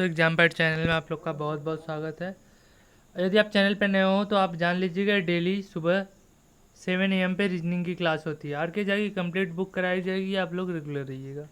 दोस्तों, exam pad channel में आप लोग का बहुत बहुत स्वागत है। यदि आप चैनल पर नए हो तो आप जान लीजिएगा डेली सुबह 7 AM पे रीजनिंग की क्लास होती है। आर के झा की कंप्लीट बुक कराई जाएगी, आप लोग रेगुलर रहिएगा।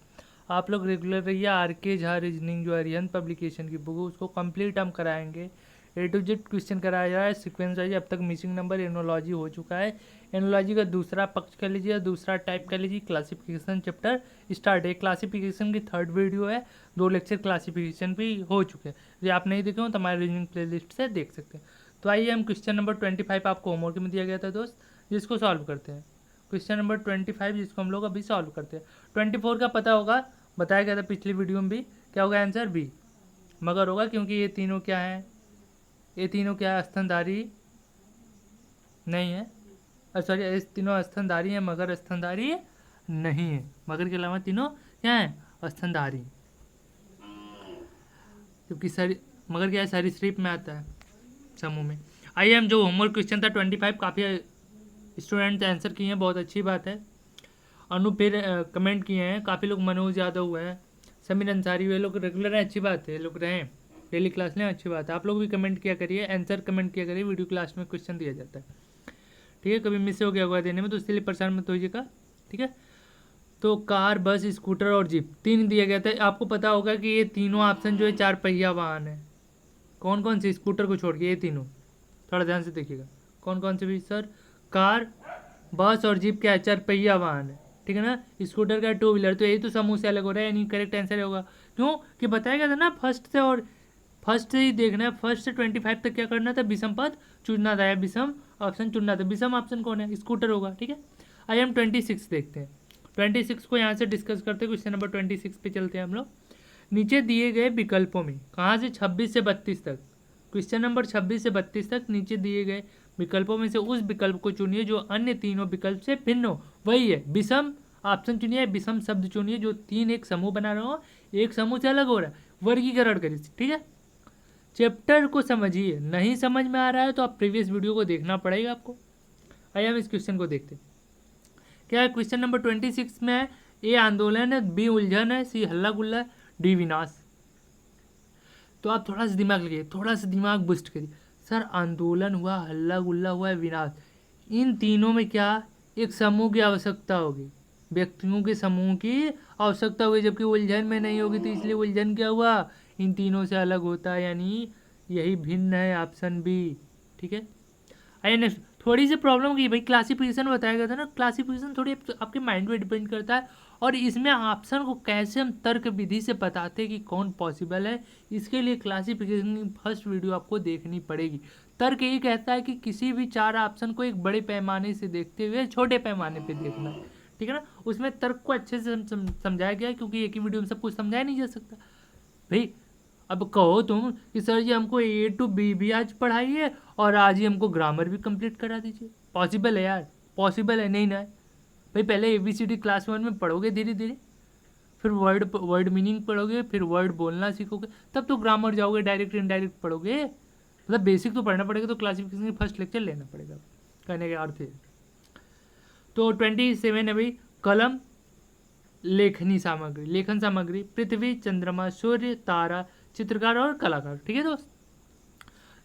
आप लोग रेगुलर रहिए। आर के झा रीजनिंग जो अरिहंत पब्लिकेशन की बुक है उसको कंप्लीट हम कराएंगे। A to Z क्वेश्चन कराया जा रहा है सीक्वेंस वाइज। अब तक मिसिंग नंबर एनोलॉजी हो चुका है। एनोलॉजी का दूसरा पक्ष कर लीजिए, दूसरा टाइप कर लीजिए। क्लासिफिकेशन चैप्टर स्टार्ट है। क्लासिफिकेशन की 3rd वीडियो है। 2 लेक्चर क्लासिफिकेशन भी हो चुके हैं। यदि आप नहीं देखे हो तो हमारे रीजनिंग प्लेलिस्ट से देख सकते हैं। तो आइए हम क्वेश्चन नंबर 25 आपको होमवर्क में दिया गया था दोस्त, जिसको सॉल्व करते हैं। क्वेश्चन नंबर 25 जिसको हम लोग अभी सॉल्व करते हैं। 24 का पता होगा, बताया गया था पिछली वीडियो में भी। क्या होगा आंसर? बी मगर होगा, क्योंकि ये तीनों क्या है? ये तीनों क्या है? स्तनधारी नहीं है। सॉरी, ये तीनों स्तनधारी हैं मगर स्तनधारी नहीं है। मगर के अलावा तीनों क्या है? स्तनधारी। क्योंकि मगर क्या है? सरीसृप में आता है समूह में। आइए हम जो होमवर्क क्वेश्चन था 25, काफ़ी स्टूडेंट आंसर किए हैं, बहुत अच्छी बात है। अनु फिर कमेंट किए हैं काफ़ी लोग। मनोज यादव हुए हैं, समीर अंसारी हुए, लोग रेगुलर हैं, अच्छी बात है। लोग रहें डेली क्लास लें, अच्छी बात है। आप लोग भी कमेंट किया करिए, आंसर कमेंट किया करिए। वीडियो क्लास में क्वेश्चन दिया जाता है, ठीक है। कभी मिस हो गया होगा देने में तो इसलिए परेशान मत होइएगा, ठीक है। तो कार, बस, स्कूटर और जीप 3 दिया गया था। आपको पता होगा कि ये तीनों ऑप्शन जो है 4 पहिया वाहन है। कौन कौन से? स्कूटर को छोड़ के ये तीनों, थोड़ा ध्यान से देखिएगा। कौन कौन से भी सर? कार, बस और जीप क्या है? 4 पहिया वाहन है, ठीक है ना। स्कूटर का 2 व्हीलर, तो यही तो समूह से अलग हो रहा है, यानी करेक्ट आंसर होगा। क्यों कि बताया गया था ना फर्स्ट से ही देखना है। फर्स्ट से 25 तक क्या करना था? विषम पद चुनना था या विषम ऑप्शन चुनना था। विषम ऑप्शन कौन है? स्कूटर होगा, ठीक है। आइए हम 26 देखते हैं। 26 को यहाँ से डिस्कस करते हैं। क्वेश्चन नंबर 26 पे चलते हैं हम लोग। नीचे दिए गए विकल्पों में कहाँ से 26 से 32 तक, क्वेश्चन नंबर 26 से 32 तक नीचे दिए गए विकल्पों में से उस विकल्प को चुनिए जो अन्य तीनों विकल्प से भिन्न हो। वही है विषम ऑप्शन चुनिए, विषम शब्द चुनिए जो तीन एक समूह बना रहा हो, एक समूह से अलग हो रहा है। वर्गीकरण करिए, ठीक है। चैप्टर को समझिए। नहीं समझ में आ रहा है तो आप प्रीवियस वीडियो को देखना पड़ेगा आपको। आइए हम इस क्वेश्चन को देखते हैं। क्या है क्वेश्चन नंबर 26 में है? ए आंदोलन है, बी उलझन है, सी हल्ला गुल्ला, डी विनाश। तो आप थोड़ा सा दिमाग लगाइए, थोड़ा सा दिमाग बुस्ट करिए। सर आंदोलन हुआ, हल्ला गुल्ला हुआ, विनाश, इन तीनों में क्या एक समूह की आवश्यकता होगी? व्यक्तियों के समूह की आवश्यकता होगी, जबकि उलझन में नहीं होगी। तो इसलिए उलझन क्या हुआ? इन तीनों से अलग होता है, यानी यही भिन्न है, ऑप्शन बी, ठीक है। आइए नेक्स्ट। थोड़ी सी प्रॉब्लम की भाई, क्लासिफिकेशन बताया गया था ना। क्लासिफिकेशन थोड़ी आपके माइंड पे डिपेंड करता है, और इसमें ऑप्शन को कैसे हम तर्क विधि से बताते हैं कि कौन पॉसिबल है, इसके लिए क्लासिफिकेशन की फर्स्ट वीडियो आपको देखनी पड़ेगी। तर्क ये कहता है कि किसी भी 4 ऑप्शन को एक बड़े पैमाने से देखते हुए छोटे पैमाने पे देखना है, ठीक है ना। उसमें तर्क को अच्छे से समझाया गया है, क्योंकि एक ही वीडियो में सब कुछ समझाया नहीं जा सकता भाई। अब कहो तुम कि सर जी हमको A to B भी आज पढ़ाइए और आज ही हमको ग्रामर भी कंप्लीट करा दीजिए। पॉसिबल है यार? पॉसिबल है नहीं ना? भाई पहले ABCD क्लास 1 में पढ़ोगे धीरे धीरे, फिर वर्ड मीनिंग पढ़ोगे, फिर वर्ड बोलना सीखोगे, तब तो ग्रामर जाओगे। डायरेक्ट इनडायरेक्ट पढ़ोगे, मतलब बेसिक तो पढ़ना पड़ेगा। तो क्लासिफिकेशन की फर्स्ट लेक्चर लेना पड़ेगा, कहने का अर्थ है। तो 27 है भाई, कलम, लेखनी सामग्री, लेखन सामग्री, पृथ्वी, चंद्रमा, सूर्य, तारा, चित्रकार और कलाकार, ठीक है दोस्त।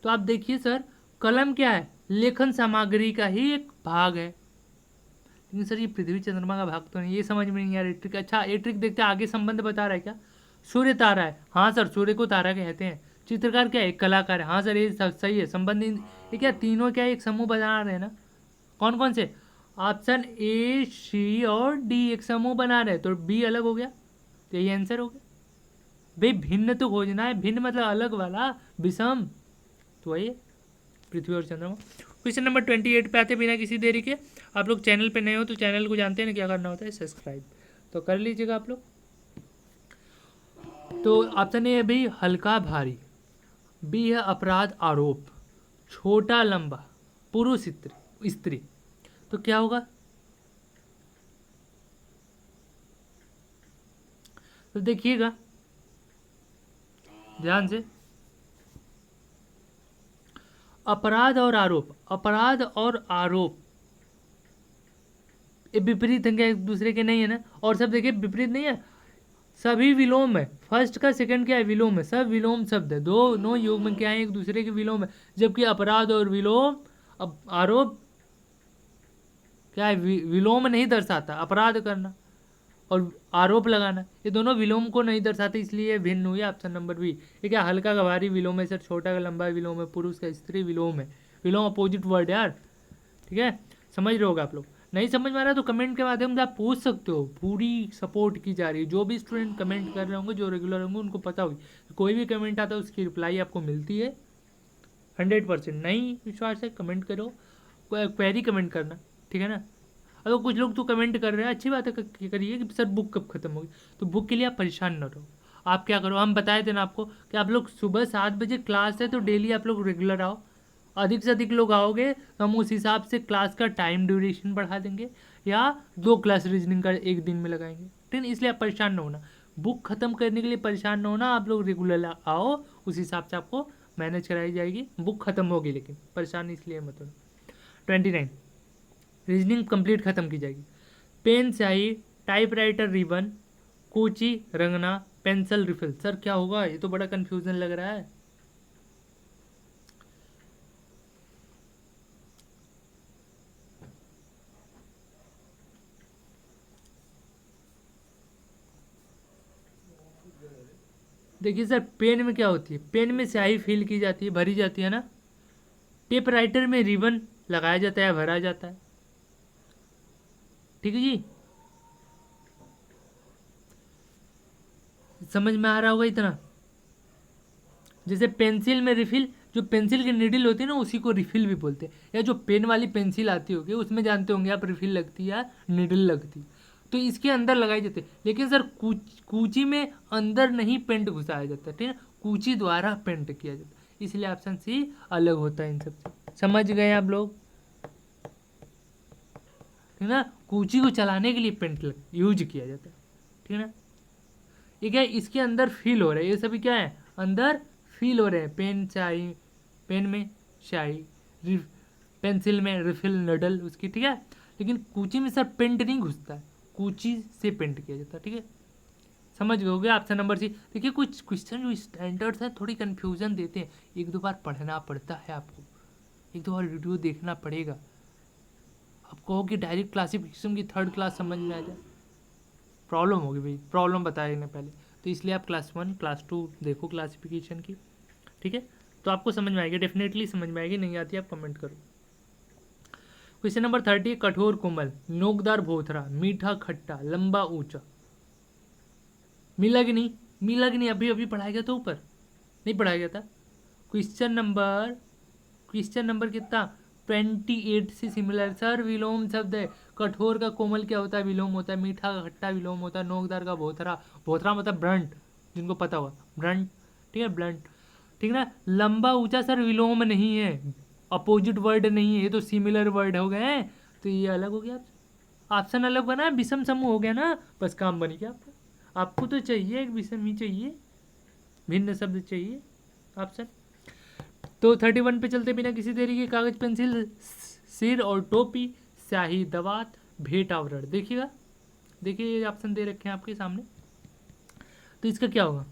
तो आप देखिए सर, कलम क्या है? लेखन सामग्री का ही एक भाग है। लेकिन सर ये पृथ्वी चंद्रमा का भाग तो नहीं, ये समझ में नहीं आ रहा ट्रिक। अच्छा ये ट्रिक देखते हैं, आगे संबंध बता रहा है क्या? सूर्य तारा है, हाँ सर सूर्य को तारा कहते हैं। चित्रकार क्या है? कलाकार है, हाँ सर ये सही है। संबंध ये क्या तीनों क्या एक समूह बना रहे हैं ना? कौन कौन से? ऑप्शन A, C और D एक समूह बना रहे हैं, तो B अलग हो गया, तो यही आंसर हो गया भाई। भिन्न तो खोजना है, भिन्न मतलब अलग वाला, विषम। तो वही है पृथ्वी और चंद्रमा। क्वेश्चन नंबर 28 पे आते बिना किसी देरी के। आप लोग चैनल पे नए हो तो चैनल को जानते हैं ना क्या करना होता है? सब्सक्राइब तो कर लीजिएगा आप लोग। तो ऑप्शन ए है भाई हल्का भारी, बी है अपराध आरोप, छोटा लंबा, पुरुष स्त्री। तो क्या होगा? तो देखिएगा ध्यान से, अपराध और आरोप, अपराध और आरोप ये विपरीत हैं क्या एक दूसरे के? नहीं है ना। और सब देखिए विपरीत नहीं है। सभी विलोम है, फर्स्ट का सेकंड क्या है, विलोम है, सब विलोम शब्द है, दोनों युग में क्या है, एक दूसरे के विलोम है। जबकि अपराध और विलोम, अब आरोप क्या है, विलोम नहीं दर्शाता, अपराध करना और आरोप लगाना ये दोनों विलोम को नहीं दर्शाते, इसलिए भिन्न हुई ऑप्शन नंबर बी। ये क्या, हल्का का भारी विलोम है सर, छोटा का लंबा विलोम है, पुरुष का स्त्री विलोम है। विलोम अपोजिट वर्ड यार, ठीक है, समझ रहे होगे आप लोग। नहीं समझ में आ रहा है तो कमेंट के माध्यम से आप पूछ सकते हो, पूरी सपोर्ट की जा रही है। जो भी स्टूडेंट कमेंट कर रहे होंगे, जो रेगुलर होंगे, उनको पता होगी कोई भी कमेंट आता है उसकी रिप्लाई आपको मिलती है 100%। नहीं विश्वास है कमेंट करो, क्वेरी कमेंट करना, ठीक है ना। अगर कुछ लोग तो कमेंट कर रहे हैं, अच्छी बात है, करिए कि सर बुक कब खत्म होगी, तो बुक के लिए आप परेशान न रहो। आप क्या करो, हम बताए थे ना आपको कि आप लोग सुबह 7 बजे क्लास है तो डेली आप लोग रेगुलर आओ। अधिक से अधिक लोग आओगे तो हम उस हिसाब से क्लास का टाइम ड्यूरेशन बढ़ा देंगे, या 2 क्लास रीजनिंग का एक दिन में लगाएंगे, ठीक है। इसलिए आप परेशान न होना, बुक खत्म करने के लिए परेशान न होना, आप लोग रेगुलर आओ, उस हिसाब से आपको मैनेज कराई जाएगी, बुक खत्म होगी, लेकिन परेशान इसलिए मत होना। 29 रीजनिंग कंप्लीट खत्म की जाएगी। पेन स्याही, टाइपराइटर रिबन, कूची रंगना, पेंसिल रिफिल। सर क्या होगा, ये तो बड़ा कंफ्यूजन लग रहा है। देखिए सर, पेन में क्या होती है, पेन में स्याही फिल की जाती है, भरी जाती है ना। टेप राइटर में रिबन लगाया जाता है, भरा जाता है, ठीक है जी, समझ में आ रहा होगा इतना। जैसे पेंसिल में रिफिल, जो पेंसिल की नीडल होती है ना उसी को रिफिल भी बोलते हैं, या जो पेन वाली पेंसिल आती होगी उसमें जानते होंगे आप, रिफिल लगती है या नीडल लगती है, तो इसके अंदर लगाई जाती है। लेकिन सर कूची में अंदर नहीं पेंट घुसाया जाता, ठीक है, कूची द्वारा पेंट किया जाता है, इसलिए ऑप्शन सी अलग होता है इन सबसे। समझ गए आप लोग, ठीक है ना। कूची को चलाने के लिए पेंट यूज किया जाता है, ठीक है ना। ये क्या है, इसके अंदर फील हो रहा है, ये सभी क्या है, अंदर फील हो रहे हैं। पेन स्याही, पेन में स्याही, पेंसिल में रिफिल नडल उसकी, ठीक है। लेकिन कूची में सर पेंट नहीं घुसता है, कूची से पेंट किया जाता है, ठीक है। समझ गए होगे। Option number C. देखिए कुछ क्वेश्चन जो स्टैंडर्ड्स हैं थोड़ी कन्फ्यूजन देते हैं, एक दो बार पढ़ना पड़ता है आपको, एक दो बार वीडियो देखना पड़ेगा। आप कहो कि डायरेक्ट क्लासिफिकेशन की 3rd क्लास समझ में आ जाए, प्रॉब्लम होगी भाई, प्रॉब्लम बताए ना पहले, तो इसलिए आप क्लास 1 क्लास 2 देखो क्लासिफिकेशन की, ठीक है, तो आपको समझ में आएगी, डेफिनेटली समझ में आएगी। नहीं आती आप कमेंट करो। क्वेश्चन नंबर 30, कठोर कोमल, नोकदार भोथरा, मीठा खट्टा, लंबा ऊंचा। मिला कि नहीं, मिला कि नहीं, अभी अभी पढ़ाया गया था ऊपर, नहीं पढ़ाया गया था। क्वेश्चन नंबर कितना, 28 से सिमिलर। सर विलोम शब्द है, कठोर का कोमल क्या होता है, विलोम होता है, मीठा का खट्टा विलोम होता है, नोकदार का भोथरा, भोथरा मतलब ब्रंट, जिनको पता हुआ ब्रंट, ठीक है, ब्लंट, ठीक है ना। लंबा ऊंचा सर विलोम नहीं है, अपोजिट वर्ड नहीं है, ये तो सिमिलर वर्ड हो गए हैं, तो ये अलग हो गया, ऑप्शन अलग बना, विषम समूह हो गया ना, बस काम बन गया आपका। आपको तो चाहिए एक विषम ही चाहिए, भिन्न शब्द चाहिए ऑप्शन। तो 31 पे चलते, बिना किसी देरी के, कागज पेंसिल, सिर और टोपी, स्याही दवात, भेंट आवरण। देखिएगा, देखिए ये ऑप्शन दे रखे हैं आपके सामने, तो इसका क्या होगा,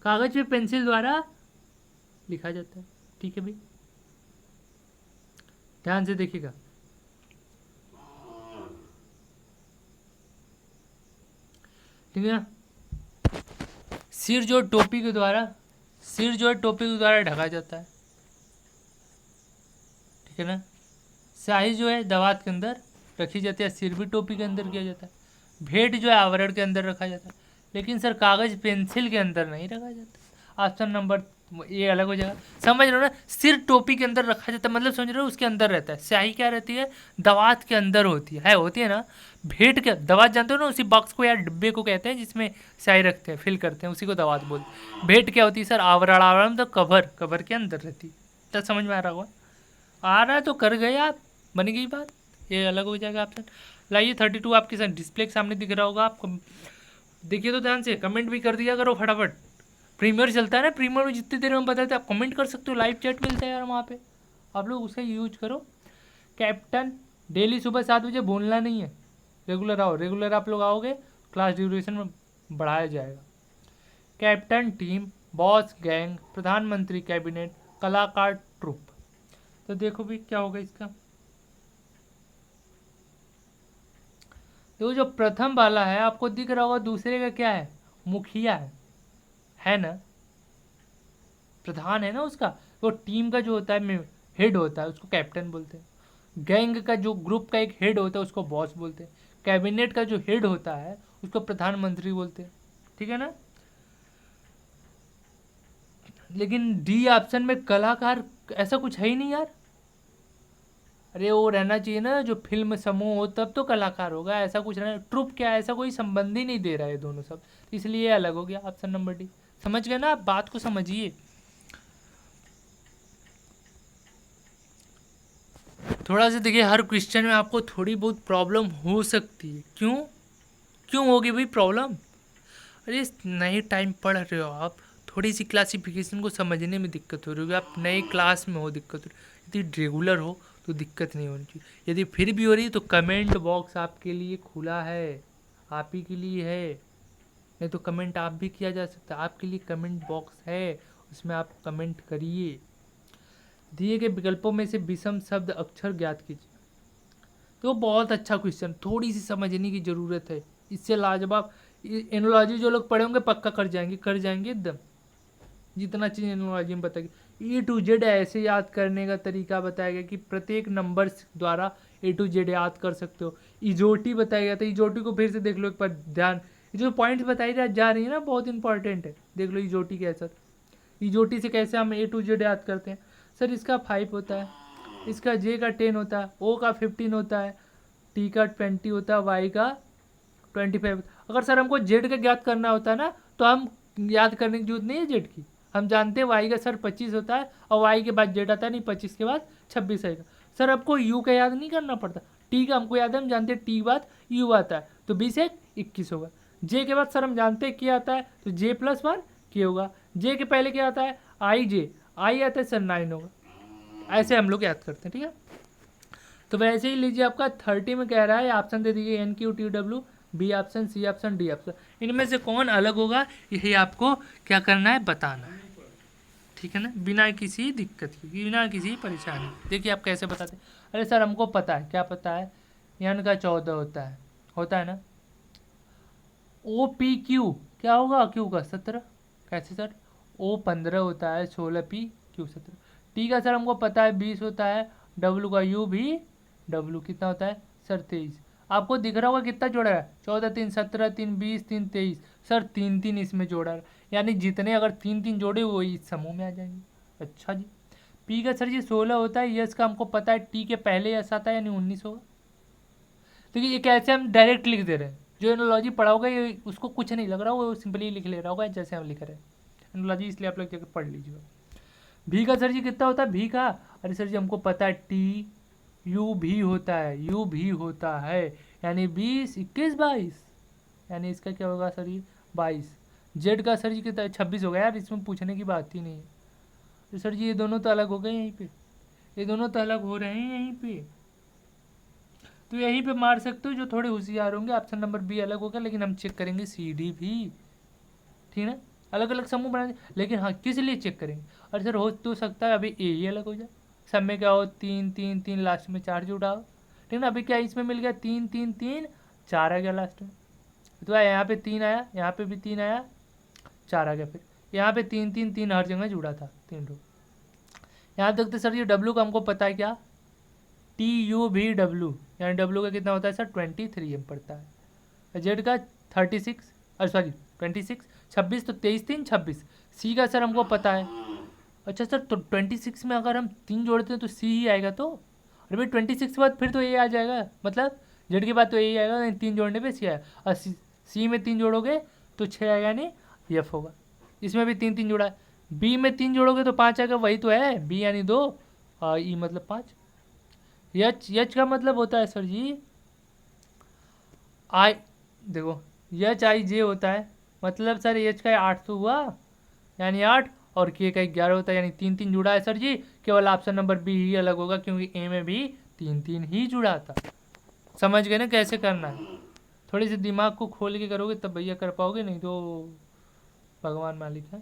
कागज पे पेंसिल द्वारा लिखा जाता है, ठीक है भाई, ध्यान से देखिएगा। ठीक है ना, सिर जो टोपी के द्वारा, सिर जो है टोपी के द्वारा ढका जाता है, ठीक है ना। स्याही जो है दवात के अंदर रखी जाती है, सिर भी टोपी के अंदर किया जाता है। भेंट जो है आवरण के अंदर रखा जाता है, लेकिन सर कागज पेंसिल के अंदर नहीं रखा जाता। ऑप्शन नंबर ये अलग हो जाएगा, समझ रहे हो ना। सिर टोपी के अंदर रखा जाता है, मतलब समझ रहे हो, उसके अंदर रहता है। स्याही क्या रहती है, दवात के अंदर होती है ना। भेंट के, दवात जानते हो ना, उसी बॉक्स को या डिब्बे को कहते हैं जिसमें स्याही रखते हैं, फिल करते हैं, उसी को दवात बोलते हैं। भेंट क्या होती है सर, आवरण, आवरण तो कवर, कवर के अंदर रहती है। तो समझ में आ रहा होगा, आ रहा है तो कर गए आप, बन गई बात, ये अलग हो जाएगा ऑप्शन। लाइए 32 आपके साथ डिस्प्ले के सामने दिख रहा होगा आपको, देखिए तो ध्यान से, कमेंट भी कर दिया करो फटाफट। प्रीमियर चलता है ना, प्रीमियर में जितनी देर में बताते हैं आप कमेंट कर सकते हो, लाइव चैट मिलता है यार वहाँ पे, आप लोग उसे यूज करो। कैप्टन, डेली सुबह 7 बजे बोलना नहीं है, रेगुलर आओ, रेगुलर आप लोग आओगे क्लास ड्यूरेशन में बढ़ाया जाएगा। कैप्टन टीम, बॉस गैंग, प्रधानमंत्री कैबिनेट, कलाकार ट्रुप। तो देखो भी क्या होगा इसका। तो जो प्रथम वाला है आपको दिख रहा होगा, दूसरे का क्या है, मुखिया है ना, प्रधान है ना उसका। तो टीम का जो होता है हेड होता है उसको कैप्टन बोलते हैं। गैंग का जो ग्रुप का एक हेड होता है उसको बॉस बोलते हैं। कैबिनेट का जो हेड होता है उसको प्रधानमंत्री बोलते हैं, ठीक है ना। लेकिन डी ऑप्शन में कलाकार ऐसा कुछ है ही नहीं यार। अरे वो रहना चाहिए ना जो फिल्म समूह हो तब तो कलाकार होगा, ऐसा कुछ रहना। ट्रुप क्या है, ऐसा कोई संबंध ही नहीं दे रहा है दोनों सब, इसलिए अलग हो गया ऑप्शन नंबर डी। समझ गए ना आप, बात को समझिए। थोड़ा सा देखिए, हर क्वेश्चन में आपको थोड़ी बहुत प्रॉब्लम हो सकती है। क्यों क्यों होगी भाई प्रॉब्लम? अरे नए टाइम पढ़ रहे हो आप, थोड़ी सी क्लासिफिकेशन को समझने में दिक्कत हो रही होगी। आप नए क्लास में हो, दिक्कत हो रही। यदि रेगुलर हो तो दिक्कत नहीं होनी चाहिए। यदि फिर भी हो रही है तो कमेंट बॉक्स आपके लिए खुला है, आप ही के लिए है। नहीं तो कमेंट आप भी किया जा सकता है, आपके लिए कमेंट बॉक्स है, उसमें आप कमेंट करिए। दिए गए विकल्पों में से विषम शब्द अक्षर ज्ञात कीजिए। तो बहुत अच्छा क्वेश्चन, थोड़ी सी समझने की ज़रूरत है, इससे लाजवाब एनोलॉजी जो लोग पढ़े होंगे पक्का कर जाएंगे एकदम। जितना चीज़ एनोलॉजी में बताएगी, ए टू जेड ऐसे याद करने का तरीका बताया गया कि प्रत्येक नंबर द्वारा ए टू जेड याद कर सकते हो। इजोटी बताया गया था, इजोटी को फिर से देख लो एक बार ध्यान, जो पॉइंट्स बताई जा रही है ना बहुत इंपॉर्टेंट है, देख लो इजोटी कैसा। इजोटी से कैसे हम ए टू जेड याद करते हैं। सर इसका 5 होता है, इसका जे का 10 होता है, ओ का 15 होता है, टी का 20 होता है, वाई का 25। अगर सर हमको जेड का ज्ञात करना होता है ना तो हम याद करने की जरूरत नहीं है जेड की। हम जानते हैं वाई का सर 25 होता है और वाई के बाद जेड आता है, नहीं 25 के बाद 26 आएगा। सर आपको यू का याद नहीं करना पड़ता, टी का हमको याद है, हम जानते हैं टी के बाद यू आता है तो 20 एक 21 होगा। जे के बाद सर हम जानते हैं क्या आता है तो जे प्लस 1 के होगा। जे के पहले क्या आता है आई, जे आई आता है सर 9 होगा। ऐसे हम लोग याद करते हैं, ठीक है। तो वैसे ही लीजिए, आपका 30 में कह रहा है ऑप्शन दे दीजिए N Q T W, B option, C option, D option, इनमें से कौन अलग होगा यही आपको क्या करना है, बताना है, ठीक है ना, बिना किसी दिक्कत के, बिना किसी परेशानी। देखिए आप कैसे बताते हैं। अरे सर हमको पता है, क्या पता है, एन का 14 होता है ना। ओ पी क्यू क्या होगा, क्यू का 17, कैसे सर, ओ 15 होता है, 16 पी क्यू 17। टी का सर हमको पता है 20 होता है, डब्लू का यू भी, डब्लू कितना होता है सर 23। आपको दिख रहा होगा कितना जोड़ा है, 14 3 17 3 20 3 23, सर 3 3 इसमें जोड़ा है, यानी जितने अगर 3 3 जोड़े वो इस समूह में आ जाएंगे। अच्छा जी। पी का सर जी 16 होता है, यस का हमको पता है टी के पहले यस आता है यानी 19 होगा। तो ये कैसे हम डायरेक्ट लिख दे रहे हैं, जो एनोलॉजी पढ़ा होगा ये उसको कुछ नहीं लग रहा, वो सिंपली लिख ले रहा होगा जैसे हम लिख रहे हैं एनोलॉजी, इसलिए आप लोग जाकर पढ़ लीजिएगा। भी का सर जी कितना होता है, भी का, अरे सर जी हमको पता है टी यू भी होता है, यू भी होता है, यानी 20 21 22, यानी इसका क्या होगा सर जी 22। जेड का सर जी कितना है 26 हो गया यार, इसमें पूछने की बात ही नहीं है। तो सर जी ये दोनों तो अलग हो गए यहीं पे, ये दोनों तो अलग हो रहे हैं यहीं पे, तो यहीं पे मार सकते हो जो थोड़े होशियार होंगे। ऑप्शन नंबर बी अलग होगा, लेकिन हम चेक करेंगे सी डी भी, ठीक है ना। अलग अलग समूह बना, लेकिन हाँ किस लिए चेक करेंगे। और सर हो तो सकता है अभी ए ही अलग हो जाए, सब में क्या हो 3 3 3, लास्ट में 4 जुड़ा हो, ठीक है ना। अभी क्या इसमें मिल गया 3 3 3, 4 आ गया लास्ट में, तो यहाँ पे 3 आया, यहाँ पे भी 3 आया, 4 आ गया, फिर यहाँ पे 3 3 3 हर जगह जुड़ा था 3 रो। यहाँ तक तो सर ये डब्ल्यू का हमको पता है क्या, टी यू भी डब्ल्यू, यानी डब्ल्यू का कितना होता है सर 23 एम पड़ता है। जेड का 36, अरे सॉरी 26, 26 तो 23 3 26। सी का सर हमको पता है, अच्छा सर तो 26 में अगर हम 3 जोड़ते हैं तो सी ही आएगा। तो अरे भाई 26 के बाद फिर तो ए आ जाएगा, मतलब जेड के बाद तो ए आएगा, 3 जोड़ने पे सी आएगा, और सी में 3 जोड़ोगे तो 6 आएगा, यानी एफ होगा। इसमें भी 3 3 जोड़ा है, बी में 3 जोड़ोगे तो 5 आएगा, वही तो है, बी यानी 2 और ई मतलब 5। यच का मतलब होता है सर जी आई, देखो यच आई जे होता है, मतलब सर एच का 8 तो हुआ यानी 8, और के का 11 होता है, यानी 3 3 जुड़ा है सर जी। केवल ऑप्शन नंबर बी ही अलग होगा, क्योंकि ए में भी 3 3 ही जुड़ा था। समझ गए ना कैसे करना है, थोड़ी सी दिमाग को खोल के करोगे तब भैया कर पाओगे, नहीं तो भगवान मालिक है।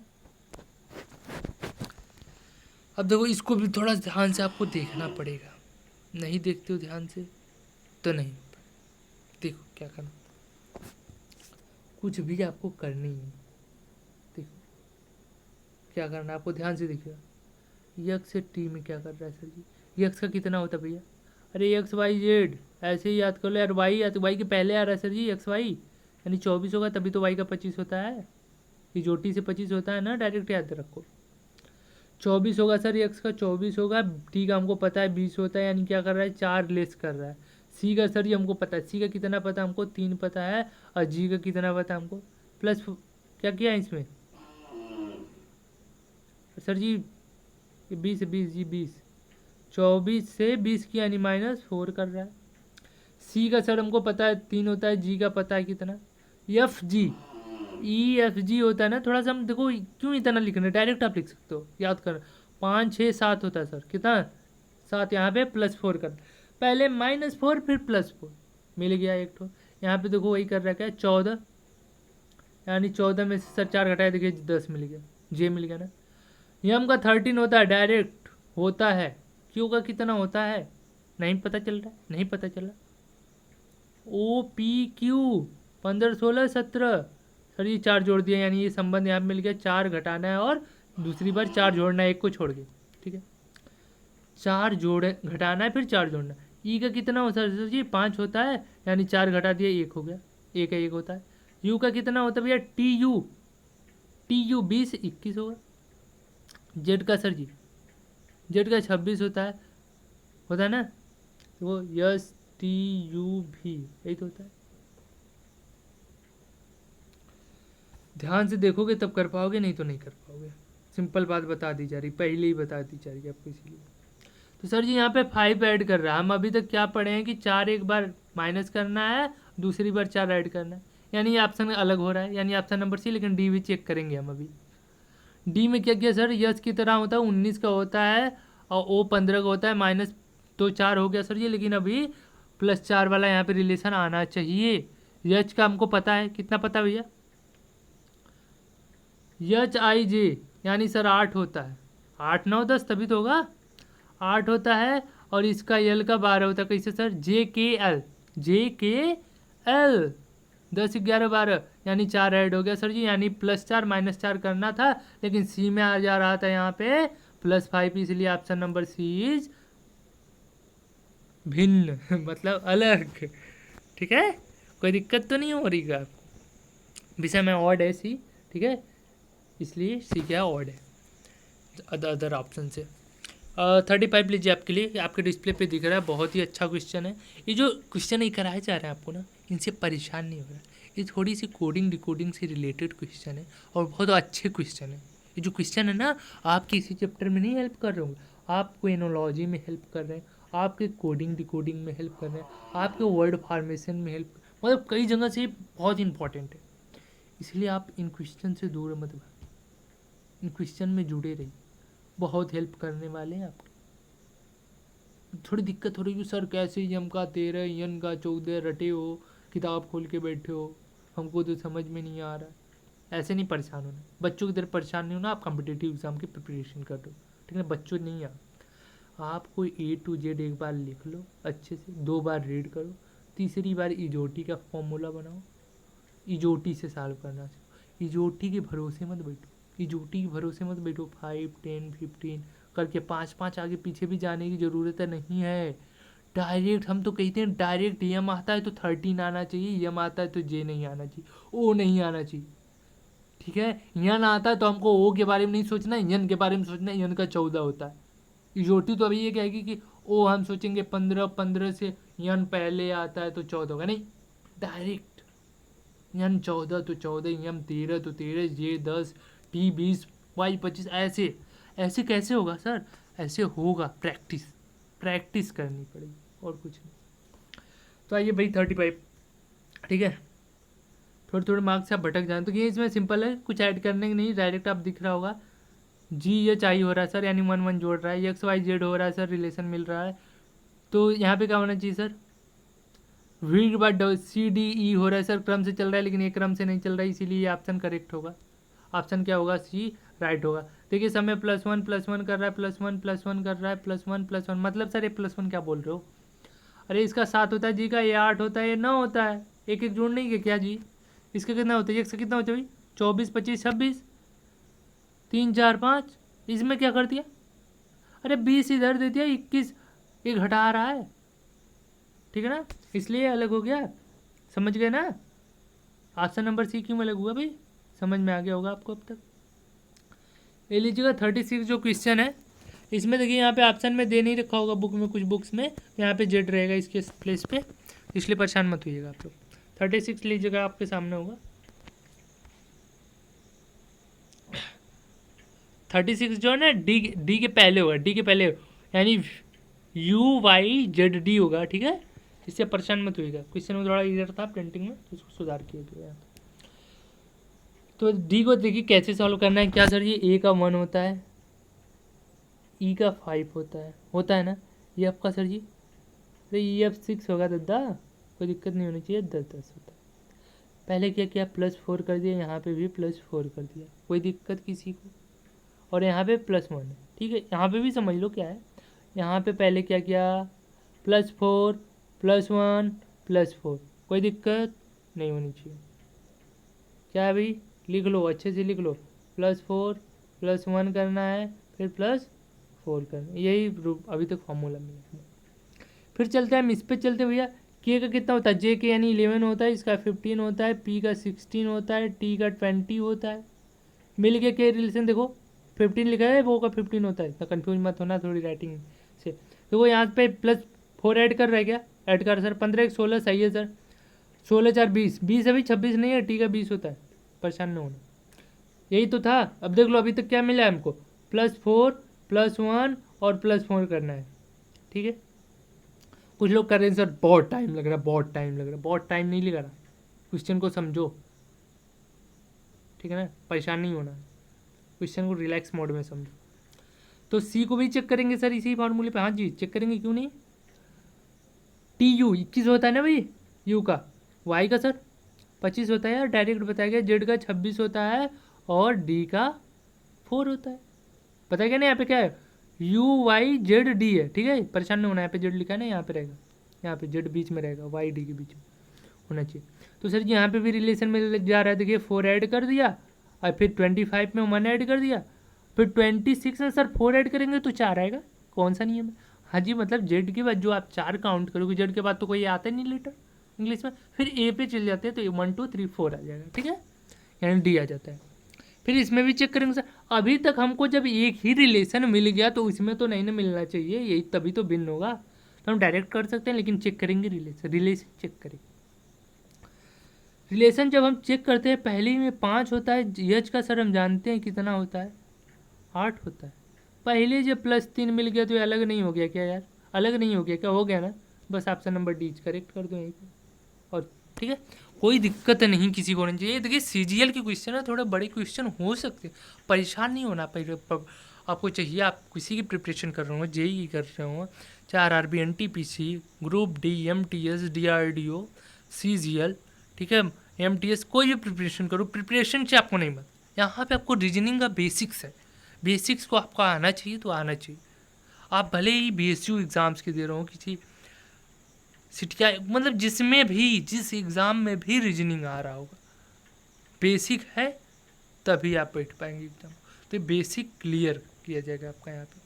अब देखो इसको भी थोड़ा ध्यान से आपको देखना पड़ेगा, नहीं देखते हो ध्यान से तो नहीं। देखो क्या करना, कुछ भी आपको करनी है। देखो क्या करना है आपको, ध्यान से देखिएगा। यक्स से टी में क्या कर रहा है सर जी, यक्स का कितना होता है भैया, अरे एक्स वाई जेड ऐसे ही याद कर लो यार, वाई या तो वाई के पहले आ रहा है सर जी एक्स वाई, यानी 24 होगा, तभी तो वाई का 25 होता है, ये जोटी से 25 होता है ना, डायरेक्ट याद रखो। 24 होगा सर एक्स का, 24 होगा, टी का हमको पता है 20 होता है, यानी क्या कर रहा है 4 लेस कर रहा है। सी का सर जी हमको पता है, सी का कितना पता है हमको 3 पता है, और जी का कितना पता है हमको प्लस क्या किया है इसमें सर जी, 20 जी 20, 24 से 20 की यानी -4 कर रहा है। सी का सर हमको पता है 3 होता है, जी का पता है कितना, F G, E F G होता है ना, थोड़ा सा हम देखो क्यों इतना लिख रहे हैं, डायरेक्ट आप लिख सकते हो, याद कर 5 6 7 होता है सर, कितना 7, यहाँ पे +4 कर, पहले -4 फिर +4, मिल गया एक तो। यहाँ पे देखो वही कर रहा है क्या 14, यानी 14 में से सर 4 घटाए, देखिए 10 मिल गया, जे मिल गया ना। यम का 13 होता है, डायरेक्ट होता है, क्यू का कितना होता है नहीं पता चल रहा है, नहीं पता चल रहा। ओ पी क्यू 15 16 17, सर ये 4 जोड़ दिया, यानी ये संबंध यहाँ पे मिल गया, 4 घटाना है और दूसरी बार 4 जोड़ना है, एक को छोड़ के, ठीक है 4 जोड़े घटाना है फिर 4 जोड़ना है। ई का कितना होता है सर जी 5 होता है, यानी 4 घटा दिया 1 हो गया, एक है 1 होता है। यू का कितना होता है भैया टी यू 20 21 होगा। जेड का सर जी, जेड का 26 होता है ना, तो वो यस टी यू भी यही तो होता है। ध्यान से देखोगे तब कर पाओगे, नहीं तो नहीं कर पाओगे, सिंपल बात बता दी जा रही, पहले ही बता दी जा रही है आपको इसीलिए। तो सर जी यहाँ पे 5 ऐड कर रहा है, हम अभी तक क्या पढ़े हैं कि 4 एक बार माइनस करना है, दूसरी बार 4 ऐड करना है, यानी ये ऑप्शन अलग हो रहा है, यानी ऑप्शन नंबर सी, लेकिन डी भी चेक करेंगे हम अभी। डी में क्या किया सर, यस की तरह होता है 19 का होता है, और ओ 15 का होता है, माइनस तो 4 हो गया सर जी, लेकिन अभी +4 वाला यहाँ पे रिलेशन आना चाहिए। यच का हमको पता है, कितना पता भैया, यच आई जे यानी सर 8 होता है, 8 9 10 तभी तो होगा, 8 होता है, और इसका यल का 12 होता है, कैसे सर जे के एल 10 11 12, यानी 4 ऐड हो गया सर जी, यानी +4 -4 करना था, लेकिन सी में आ जा रहा था यहाँ पे +5, इसलिए ऑप्शन नंबर सी इज भिन्न मतलब अलग, ठीक है, कोई दिक्कत तो नहीं हो रही है आपको, विषय में ऑड है सी, ठीक है, इसलिए सी क्या ऑड है अदर ऑप्शन से। 35 लीजिए आपके लिए, आपके डिस्प्ले पे दिख रहा है, बहुत ही अच्छा क्वेश्चन है। ये जो क्वेश्चन ये कराए जा रहे हैं आपको ना, इनसे परेशान नहीं हो रहा है, ये थोड़ी सी कोडिंग डिकोडिंग से रिलेटेड क्वेश्चन है, और बहुत अच्छे क्वेश्चन है। ये जो क्वेश्चन है ना, आपके इसी चैप्टर में नहीं हेल्प कर रहे होंगे, आपको एनोलॉजी में हेल्प कर रहे हैं, आपके कोडिंग डिकोडिंग में हेल्प कर रहे हैं, आपके वर्ड फॉर्मेशन में हेल्प, मतलब कई जगह से बहुत इंपॉर्टेंट है, इसलिए आप इन क्वेश्चन से दूर मत भागो, इन क्वेश्चन में जुड़े रहिए, बहुत हेल्प करने वाले हैं आपके। थोड़ी दिक्कत हो रही है सर, कैसे यम का 13 यन का 14 रटे हो, किताब खोल के बैठे हो, हमको तो समझ में नहीं आ रहा है, ऐसे नहीं परेशान होना, बच्चों की तरह परेशान नहीं होना, आप कॉम्पिटिटिव एग्जाम की प्रिपरेशन कर दो, ठीक है, बच्चों नहीं आपको A to Z एक बार लिख लो अच्छे से, 2 बार रीड करो, तीसरी बार इजोटी का फॉर्मूला बनाओ, इजोटी से सॉल्व करना चाहिए, इजोटी के भरोसे मत बैठो, इजोटी के भरोसे मत बैठो, 5 10 15 करके 5 5 आगे पीछे भी जाने की ज़रूरत नहीं है, डायरेक्ट हम तो कहते हैं डायरेक्ट यम आता है तो 13 आना चाहिए, यम आता है तो जे नहीं आना चाहिए, ओ नहीं आना चाहिए, ठीक है, यन आता है तो हमको ओ के बारे में नहीं सोचना है, यन के बारे में सोचना है, यन का 14 होता है, इजोटी तो अभी ये कहेगी कि ओ हम सोचेंगे 15 से यन पहले आता है तो 14 होगा, नहीं, डायरेक्ट यन 14 तो 14, यम 13 तो 13, जे 10, टी 20, वाई 25, ऐसे ऐसे कैसे होगा सर, ऐसे होगा, प्रैक्टिस करनी पड़ेगी और कुछ नहीं। तो आइए भाई 35, ठीक है, थोड़े थोड़े मार्क्स से आप भटक जाए, तो ये इसमें सिंपल है, कुछ ऐड करने की नहीं, डायरेक्ट आप दिख रहा होगा, जी एच आई हो रहा है सर, यानी 1 1 जोड़ रहा है, XY Z हो रहा है सर, रिलेशन मिल रहा है, तो यहाँ पे क्या होना चाहिए सर, वी के बाद सी डी ई हो रहा है सर, क्रम से चल रहा है लेकिन एक क्रम से नहीं चल रहा है, इसीलिए ये ऑप्शन करेक्ट होगा। ऑप्शन क्या होगा? सी राइट होगा। देखिए समय +1 कर रहा है, +1 कर रहा है, +1 मतलब सर ये +1 क्या बोल रहे हो? अरे इसका 7 होता है जी का, ये 8 होता है, ये 9 होता है, एक एक जोड़ नहीं के क्या जी? इसका कितना होता है? एक से कितना होता है भाई? 24 25 26 3 4 5। इसमें क्या कर दिया? अरे 20 इधर दे दिया, 21 ये घटा रहा है, ठीक है ना, इसलिए अलग हो गया। समझ गए ना? ऑप्शन नंबर सी क्यों अलग हुआ भाई? समझ में आ गया होगा आपको अब तक। ले लीजिएगा 36 जो क्वेश्चन है, इसमें देखिए यहाँ पे ऑप्शन में दे नहीं रखा होगा बुक में, कुछ बुक्स में यहाँ पे जेड रहेगा इसके प्लेस पे, इसलिए परेशान मत होइएगा आप लोग। 36 लीजिएगा, आपके सामने होगा। 36 जो है ना डी के पहले होगा, डी के पहले यानी UYZD होगा, ठीक है, इससे परेशान मत होइएगा। क्वेश्चन में थोड़ा इधर था प्रिंटिंग में, तो उसको सुधार किया गया। तो डी को देखिए कैसे सॉल्व करना है। क्या सर ये ए का 1 होता है, ई का 5 होता है ना, ये आपका सर जी, अरे ई अब 6 होगा दादा, कोई दिक्कत नहीं होनी चाहिए, 10 होता है। पहले क्या किया? +4 कर दिया, यहाँ पे भी +4 कर दिया, कोई दिक्कत किसी को? और यहाँ पे +1 है, ठीक है, यहाँ पे भी समझ लो क्या है। यहाँ पे पहले क्या किया? +4 +1 +4, कोई दिक्कत नहीं होनी चाहिए। क्या है भाई? लिख लो, अच्छे से लिख लो, +4 +1 करना है, फिर +4 करना है, यही अभी तक फॉर्मूला मिला है। फिर चलते हैं हम इस पे, चलते भैया। के का कितना होता है? जे के यानी 11 होता है, इसका 15 होता है, पी का 16 होता है, टी का 20 होता है। मिल के रिलेशन देखो, 15 लिखा है, वो का 15 होता है, इतना कन्फ्यूज मत होना थोड़ी राइटिंग से। तो वो यहाँ पे +4 ऐड कर रहा है, क्या ऐड कर सर? 15 1 16 सही है सर, 16 4 20, 20 अभी 26 नहीं है, टी का 20 होता है, परेशान नहीं होना, यही तो था। अब देख लो अभी तक क्या मिला है हमको, +4 +1 और +4 करना है, ठीक है। कुछ लोग कर रहे हैं सर बहुत टाइम लग रहा है, बहुत टाइम लग रहा है, बहुत टाइम नहीं लग रहा, क्वेश्चन को समझो, ठीक है ना, परेशान नहीं होना, क्वेश्चन को रिलैक्स मोड में समझो। तो सी को भी चेक करेंगे सर इसी फार्मूले पे, हाँ जी चेक करेंगे, क्यों नहीं। TU 21 होता है ना भाई, यू का, वाई का सर 25 होता है यार, डायरेक्ट बताया गया। जेड का 26 होता है और डी का 4 होता है, बताया गया ना। यहाँ पे क्या है? UYZD है, ठीक है, परेशान नहीं होना, यहाँ पे जेड लिखा है ना, यहाँ पे रहेगा, यहाँ पे जेड बीच में रहेगा, YD के बीच में होना चाहिए। तो सर जी यहाँ पे भी रिलेशन में जा रहा है, देखिए 4 ऐड कर दिया, और फिर 25 में 1 ऐड कर दिया, फिर 26 में सर 4 ऐड करेंगे तो 4 आएगा, कौन सा नियम है? हाँ जी, मतलब जेड के बाद जो आप 4 काउंट करोगे, जेड के बाद तो कोई आता ही नहीं लेटर इंग्लिश में, फिर ए पे चल जाते हैं तो 1 2 3 4 आ जाएगा, ठीक है, यानी डी आ जाता है। फिर इसमें भी चेक करेंगे सर, अभी तक हमको जब एक ही रिलेशन मिल गया तो इसमें तो नहीं ना मिलना चाहिए, यही तभी तो भिन्न होगा, तो हम डायरेक्ट कर सकते हैं, लेकिन चेक करेंगे रिलेशन चेक करेंगे। रिलेशन जब हम चेक करते हैं, पहले में 5 होता है, एच का सर हम जानते हैं कितना होता है, 8 होता है। पहले जब +3 मिल गया तो ये अलग नहीं हो गया क्या यार? अलग नहीं हो गया क्या? हो गया ना, बस ऑप्शन नंबर डी करेक्ट कर दो यहीं पे, और ठीक है, कोई दिक्कत नहीं किसी को नहीं चाहिए। देखिए CGL के क्वेश्चन है, थोड़े बड़े क्वेश्चन हो सकते, परेशान नहीं होना आपको चाहिए। आप किसी की प्रिपरेशन कर रहे हो, JEE कर रहे हो, चाहे RRB NTPC group D MTS DRDO CGL, ठीक है, MTS, कोई भी प्रिपरेशन करो, प्रिपरेशन से आपको नहीं बता, यहाँ पे आपको रीजनिंग का बेसिक्स है, बेसिक्स को आपको आना चाहिए तो आना चाहिए। आप भले ही BSU एग्ज़ाम्स के दे रहे हो, किसी सिटिया, मतलब जिसमें भी, जिस एग्ज़ाम में भी रीजनिंग आ रहा होगा, बेसिक है तभी आप बैठ पाएंगे एग्जाम, तो बेसिक क्लियर किया जाएगा आपका यहाँ पे,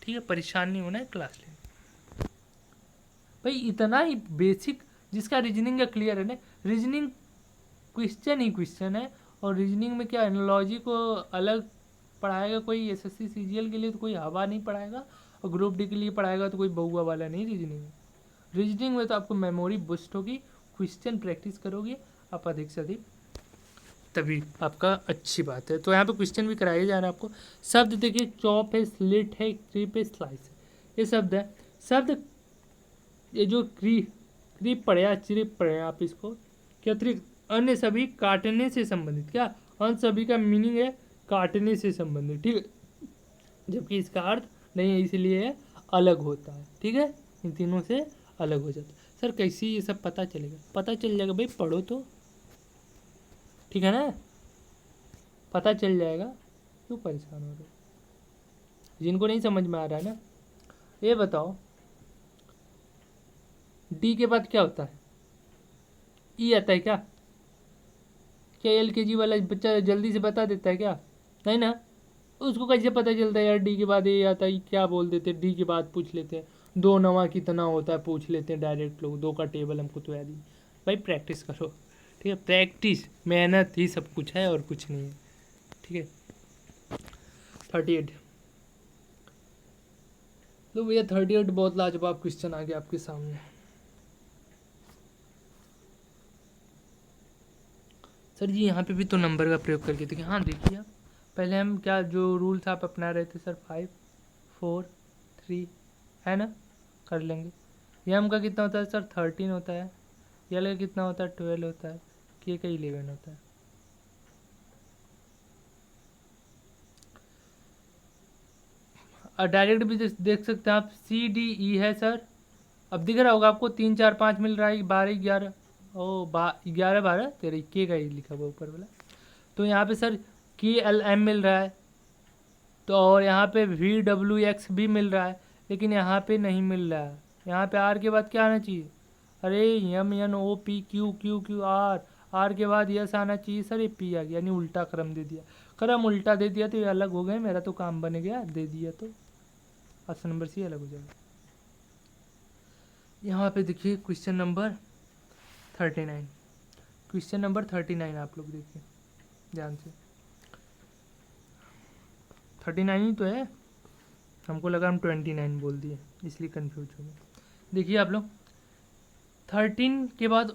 ठीक है, परेशान नहीं होना है क्लास लेने भाई, इतना ही बेसिक जिसका रीजनिंग का क्लियर है ना। रीजनिंग क्वेश्चन ही क्वेश्चन है, और रीजनिंग में क्या एनालॉजी को अलग पढ़ाएगा कोई, SSC CGL के लिए तो कोई हवा नहीं पढ़ाएगा, और ग्रुप D के लिए पढ़ाएगा तो कोई बहुआ वाला नहीं। रीजनिंग में तो आपको मेमोरी बूस्ट होगी, क्वेश्चन प्रैक्टिस करोगे आप अधिक से अधिक, तभी आपका अच्छी बात है। तो यहाँ पे क्वेश्चन भी कराया जा रहा है आपको। शब्द देखिए, चॉप है, स्लिट है, क्रीप है, स्लाइस है, ये शब्द है। शब्द ये जो क्रीप पढ़े या चिरिप पढ़े आप इसको, क्या अतिरिक्त अन्य सभी काटने से संबंधित, क्या अन्य सभी का मीनिंग है काटने से संबंधित, ठीक है, जबकि इसका अर्थ नहीं है, इसलिए अलग होता है, ठीक है, इन तीनों से अलग हो जाता है। सर कैसे ये सब पता चलेगा? पता चल जाएगा भाई, पढ़ो तो, ठीक है ना, पता चल जाएगा। क्यों परेशान हो रहे हो? जिनको नहीं समझ में आ रहा है ना, ये बताओ डी के बाद क्या होता है? ई आता है क्या? क्या LKG वाला बच्चा जल्दी से बता देता है क्या? नहीं ना। उसको कैसे पता चलता है यार डी के बाद ये आता है? क्या बोल देते, डी के बाद पूछ लेते हैं, 2 नवा कितना होता है पूछ लेते हैं डायरेक्ट लोग, 2 का टेबल हमको तो याद ही। भाई प्रैक्टिस करो, ठीक है, प्रैक्टिस मेहनत ही सब कुछ है और कुछ नहीं है, ठीक है। 38 लो भैया, 38 बहुत लाजवाब क्वेश्चन आ गया आपके सामने। सर जी यहाँ पे भी तो नंबर का प्रयोग करके देखिए। हाँ देखिए आप, पहले हम क्या जो रूल्स आप अपना रहे थे सर, 5 4 3 है ना, कर लेंगे। यम का कितना होता है सर? 13 होता है। यल का कितना होता है? 12 होता है। के का 11 होता है। और डायरेक्ट भी देख सकते हैं आप, CDE है सर। अब दिख रहा होगा आपको, 3 4 5 मिल रहा है, 12 11, ओ 11 12 तेरे के का ही लिखा हुआ ऊपर वाला। तो यहाँ पे सर KLM मिल रहा है, तो और यहाँ पे VWX भी मिल रहा है, लेकिन यहाँ पे नहीं मिल रहा है। यहाँ पे R के बाद क्या आना चाहिए? अरे MNOPQQQR, R के बाद यस आना चाहिए सर, ये P आ गया, यानी उल्टा क्रम दे दिया। क्रम उल्टा दे दिया तो ये अलग हो गए, मेरा तो काम बन गया, दे दिया तो ऑप्शन नंबर C अलग हो जाएगा। यहाँ पे देखिए क्वेश्चन नंबर 39, क्वेश्चन नंबर 39 आप लोग देखिए ध्यान से। 39 ही तो है, हमको लगा हम 29 बोल दिए इसलिए कंफ्यूज हो गए। देखिए आप लोग 13 के बाद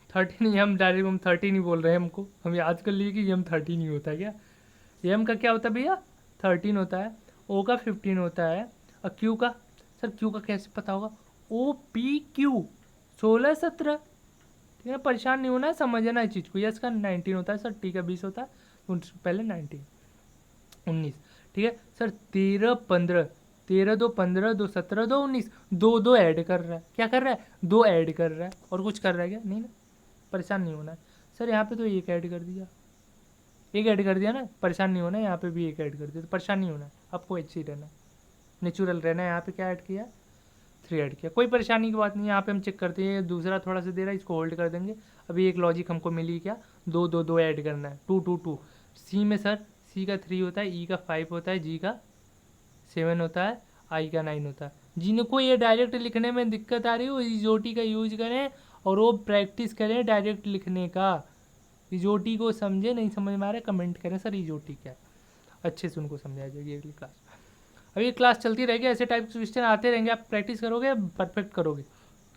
13 ही, हम डायरेक्ट हम 13 ही बोल रहे हैं, हमको हम याद कर लिए कि एम 13 ही होता है क्या? एम का क्या होता है भैया? 13 होता है। ओ का 15 होता है। और क्यू का सर, क्यू का कैसे पता होगा? OPQ 16 17, ठीक है, परेशान नहीं होना है, समझना है चीज़ को। यस का 19 होता है सर, टी का 20 होता है, पहले 19 19, ठीक है सर। 13 15, 13 2 15 2 17 2 19, 2 2 ऐड कर रहा है। क्या कर रहा है? 2 ऐड कर रहा है, और कुछ कर रहा है क्या? नहीं ना, परेशान नहीं होना है सर। यहाँ पे तो एक ऐड कर दिया, एक ऐड कर दिया ना, परेशान नहीं होना है। यहाँ पे भी एक ऐड कर दिया, तो परेशान नहीं होना है, आपको अच्छी रहना, नेचुरल रहना है। यहाँ पे क्या ऐड किया? 3 ऐड किया, कोई परेशानी की बात नहीं है। यहाँ पे हम चेक करते हैं, दूसरा थोड़ा सा दे रहा है, इसको होल्ड कर देंगे। अभी एक लॉजिक हमको मिली क्या? 2 2 2 ऐड करना है, 2 2 2। सी में सर, सी का 3 होता है, ई का 5 होता है, जी का 7 होता है, आई का 9 होता है। जिनको ये डायरेक्ट लिखने में दिक्कत आ रही हो, इजोटी का यूज करें और वो प्रैक्टिस करें डायरेक्ट लिखने का। इजोटी को समझे, नहीं समझ में आ रहा है कमेंट करें सर इजोटी क्या है, अच्छे से उनको समझाई जाएगी अगली क्लास में। अभी क्लास चलती रहेगी, ऐसे टाइप के क्वेश्चन आते रहेंगे, आप प्रैक्टिस करोगे परफेक्ट करोगे,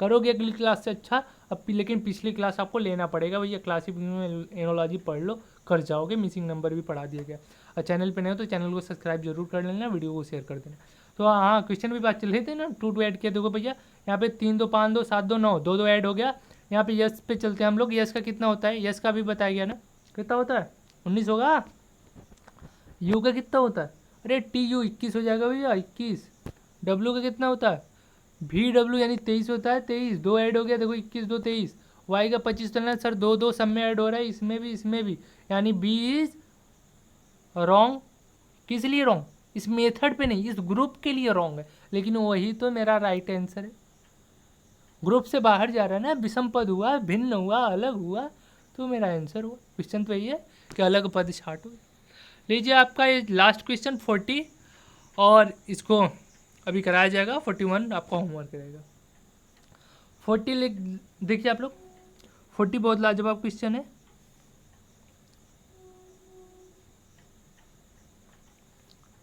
करोगे अगली क्लास से अच्छा। अब लेकिन पिछली क्लास आपको लेना पड़ेगा भैया, क्लासिक एनोलॉजी पढ़ लो, कर जाओगे, मिसिंग नंबर भी पढ़ा दिया गया। और चैनल पे नहीं हो तो चैनल को सब्सक्राइब जरूर कर लेना, वीडियो को शेयर कर देना। तो हाँ, क्वेश्चन भी बात चल रही थी ना, 2 2 ऐड किया, देखो भैया यहाँ पे 3 2 5 2 7 2 9, 2 2 ऐड हो गया। यहाँ पे यस पे चलते हैं हम लोग, यस का कितना होता है? यस का भी बताया गया ना, कितना होता है? 19 होगा। यू का कितना होता है? अरे TU 21 हो जाएगा भैया, 21। डब्ल्यू का कितना होता है? VW यानी 23 होता है, 23 2 ऐड हो गया, देखो 21 2 23। वाई का 25 चलना है सर, 2 2 सब में ऐड हो रहा है, इसमें भी, यानी बी इज रॉन्ग। किस लिए रॉन्ग? इस मेथड पे नहीं, इस ग्रुप के लिए रॉन्ग है, लेकिन वही तो मेरा राइट आंसर है। ग्रुप से बाहर जा रहा है ना, विषम पद हुआ, भिन्न हुआ, अलग हुआ, तो मेरा आंसर हुआ। क्वेश्चन तो यही है कि अलग पद स्टार्ट हुए। लीजिए आपका ये लास्ट क्वेश्चन 40, और इसको अभी कराया जाएगा। 41 आपका होमवर्क रहेगा। 40 लिख देखिए आप लोग, 40 बहुत लाजवाब क्वेश्चन है।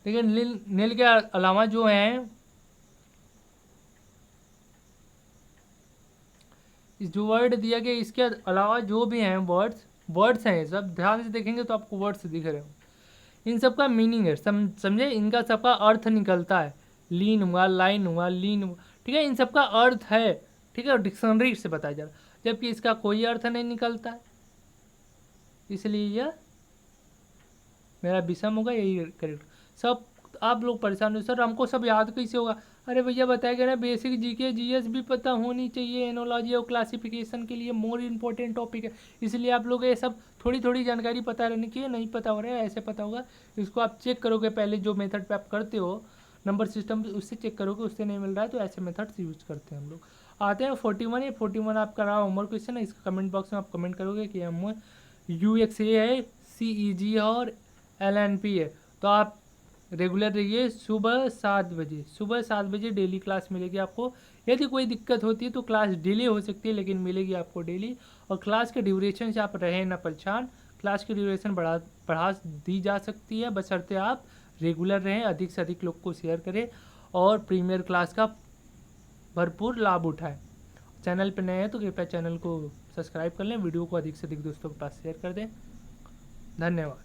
देखिए नील के अलावा जो हैं, इस जो वर्ड दिया गया इसके अलावा जो भी हैं वर्ड्स हैं, सब ध्यान से देखेंगे तो आपको वर्ड्स दिख रहे हो। इन सब का मीनिंग है, समझे, इनका सबका अर्थ निकलता है। लीन हुआ, लाइन हुआ, लीन हुआ, ठीक है, इन सब का अर्थ है, ठीक है, डिक्शनरी से बताया जा रहा है, जबकि इसका कोई अर्थ नहीं निकलता है, इसलिए यह मेरा विषम होगा, यही करेक्ट। सब तो आप लोग परेशान हो सर हमको सब याद कैसे होगा। अरे भैया बताया गया ना बेसिक जीके जीएस भी पता होनी चाहिए, एनोलॉजी और क्लासिफिकेशन के लिए मोर इम्पोर्टेंट टॉपिक है, इसलिए आप लोग ये सब थोड़ी थोड़ी जानकारी पता रहने की, नहीं पता हो रहा है ऐसे पता होगा। इसको आप चेक करोगे पहले जो मेथड पे आप करते हो नंबर सिस्टम, उससे चेक करोगे, उससे नहीं मिल रहा है तो ऐसे मेथड्स यूज करते हैं हम लोग। आते हैं 41, ये 41 आपका रहा होमवर्क क्वेश्चन है, इसका कमेंट बॉक्स में आप कमेंट करोगे कि हम UXA है, CEG और LNP है। तो आप रेगुलर रहिए, सुबह 7 बजे, सुबह 7 बजे डेली क्लास मिलेगी आपको। यदि कोई दिक्कत होती है तो क्लास डिले हो सकती है, लेकिन मिलेगी आपको डेली। और क्लास के ड्यूरेशन से आप रहें ना परेशान, क्लास की ड्यूरेशन बढ़ा दी जा सकती है, बशर्ते आप रेगुलर रहें, अधिक से अधिक लोग को शेयर करें और प्रीमियर क्लास का भरपूर लाभ उठाएं। चैनल पर नए हैं तो कृपया चैनल को सब्सक्राइब कर लें, वीडियो को अधिक से अधिक दोस्तों के पास शेयर कर दें। धन्यवाद।